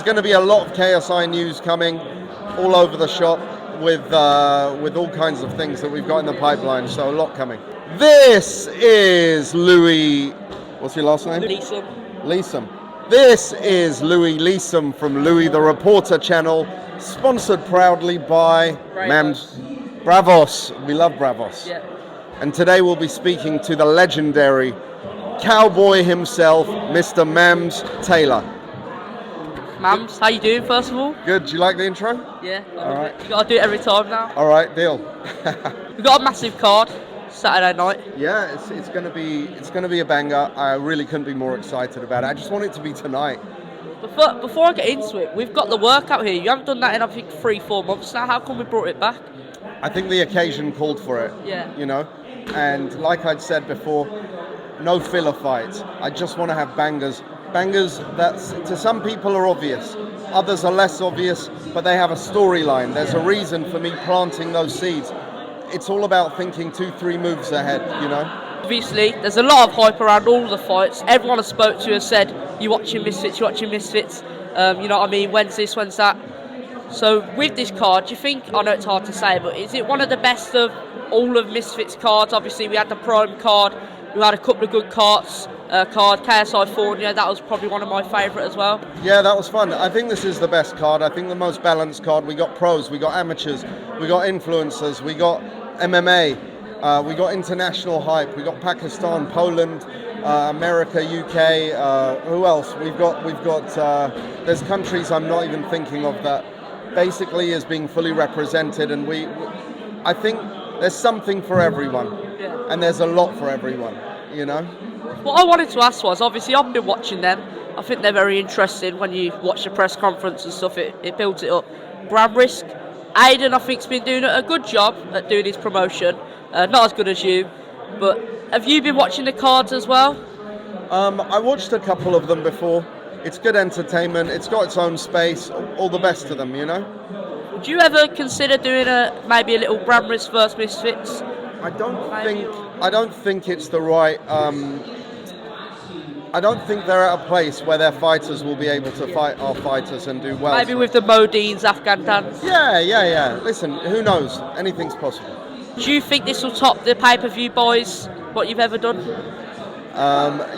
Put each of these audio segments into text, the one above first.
There's going to be a lot of KSI news coming all over the shop with all kinds of things that we've got in the pipeline, so a lot coming. This is Louis, what's your last name? Leeson. This is Louis Leeson from Louis the Reporter channel, sponsored proudly by Mams. Bravos. We love Bravos. Yeah. And today we'll be speaking to the legendary cowboy himself, Mr. Mams Taylor. Mams, how you doing first of all? Good, do you like the intro? Yeah, all right. You gotta do it every time now. All right, deal. We've got a massive card Saturday night. Yeah, it's gonna be a banger. I really couldn't be more excited about it. I just want it to be tonight. Before I get into it, we've got the workout here. You haven't done that in I think 3-4 months now. How come we brought it back? I think the occasion called for it. Yeah. You know, and like I'd said before, no filler fights. I just want to have bangers. Bangers that to some people are obvious, others are less obvious, but they have a storyline. There's a reason for me planting those seeds. It's all about thinking 2-3 moves ahead, you know? Obviously, there's a lot of hype around all the fights. Everyone I spoke to has said, you watching Misfits, you know what I mean, when's this, when's that? So with this card, do you think, I know it's hard to say, but is it one of the best of all of Misfits cards? Obviously, we had the Prime card, we had a couple of good cards. KSI Fornia, that was probably one of my favourite as well. Yeah, that was fun. I think this is the best card. I think the most balanced card. We got pros, we got amateurs, we got influencers, we got MMA, we got international hype, we got Pakistan, Poland, America, UK. Who else? We've got. There's countries I'm not even thinking of that basically is being fully represented, and I think there's something for everyone, and there's a lot for everyone. You know. What I wanted to ask was, obviously I've been watching them. I think they're very interesting when you watch the press conference and stuff, it builds it up. Grab risk. Aiden, I think, has been doing a good job at doing his promotion. Not as good as you, but have you been watching the cards as well? I watched a couple of them before. It's good entertainment. It's got its own space. All the best to them, you know? Would you ever consider doing maybe a little Grab risk versus Misfits? I don't think it's the right. I don't think they're at a place where their fighters will be able to fight our fighters and do well. Maybe with the Modines, Afghan Dans. Yeah. Listen, who knows? Anything's possible. Do you think this will top the pay-per-view, boys? What you've ever done?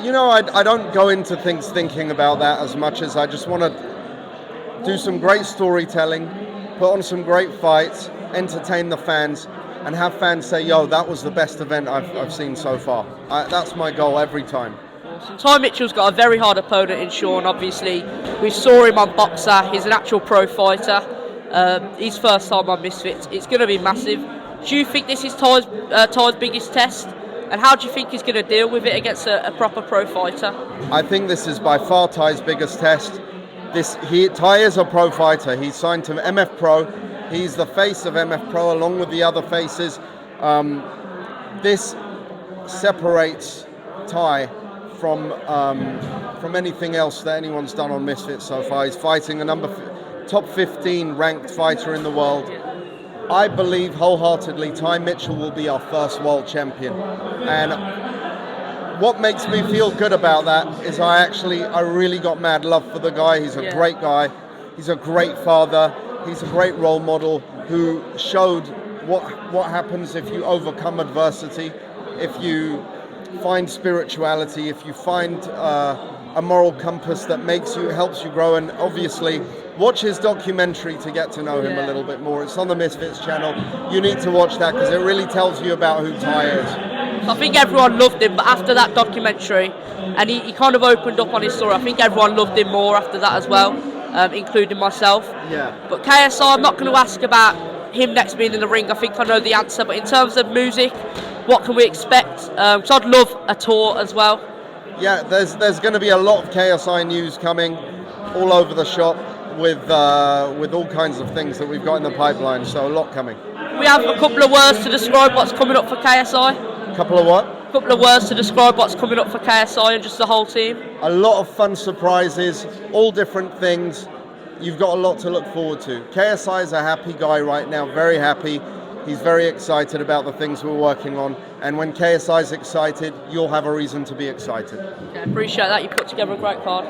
You know, I don't go into things thinking about that as much as I just want to do some great storytelling, put on some great fights, entertain the fans, and have fans say, yo, that was the best event I've seen so far. That's my goal every time. Awesome. Ty Mitchell's got a very hard opponent in Sean, obviously. We saw him on Boxer. He's an actual pro fighter. His first time on Misfits. It's going to be massive. Do you think this is Ty's biggest test? And how do you think he's going to deal with it against a proper pro fighter? I think this is by far Ty's biggest test. Ty is a pro fighter. He's signed to MF Pro. He's the face of MF Pro along with the other faces. This separates Ty from anything else that anyone's done on Misfits so far. He's fighting a top 15 ranked fighter in the world. I believe wholeheartedly Ty Mitchell will be our first world champion. And what makes me feel good about that is I really got mad love for the guy. He's a great guy. He's a great father. He's a great role model who showed what happens if you overcome adversity, if you find spirituality, if you find a moral compass that helps you grow. And obviously watch his documentary to get to know him a little bit more. It's on the Misfits channel. You need to watch that because it really tells you about who Ty is. I think everyone loved him, but after that documentary, and he kind of opened up on his story, I think everyone loved him more after that as well, including myself. Yeah. But KSI, I'm not going to ask about him next being in the ring. I think I know the answer. But in terms of music, what can we expect? So I'd love a tour as well. Yeah, there's going to be a lot of KSI news coming all over the shop with all kinds of things that we've got in the pipeline. So a lot coming. We have a couple of words to describe what's coming up for KSI. Couple of what? A couple of words to describe what's coming up for KSI and just the whole team. A lot of fun surprises, all different things. You've got a lot to look forward to. KSI is a happy guy right now, very happy. He's very excited about the things we're working on. And when KSI is excited, you'll have a reason to be excited. Yeah, appreciate that. You put together a great card.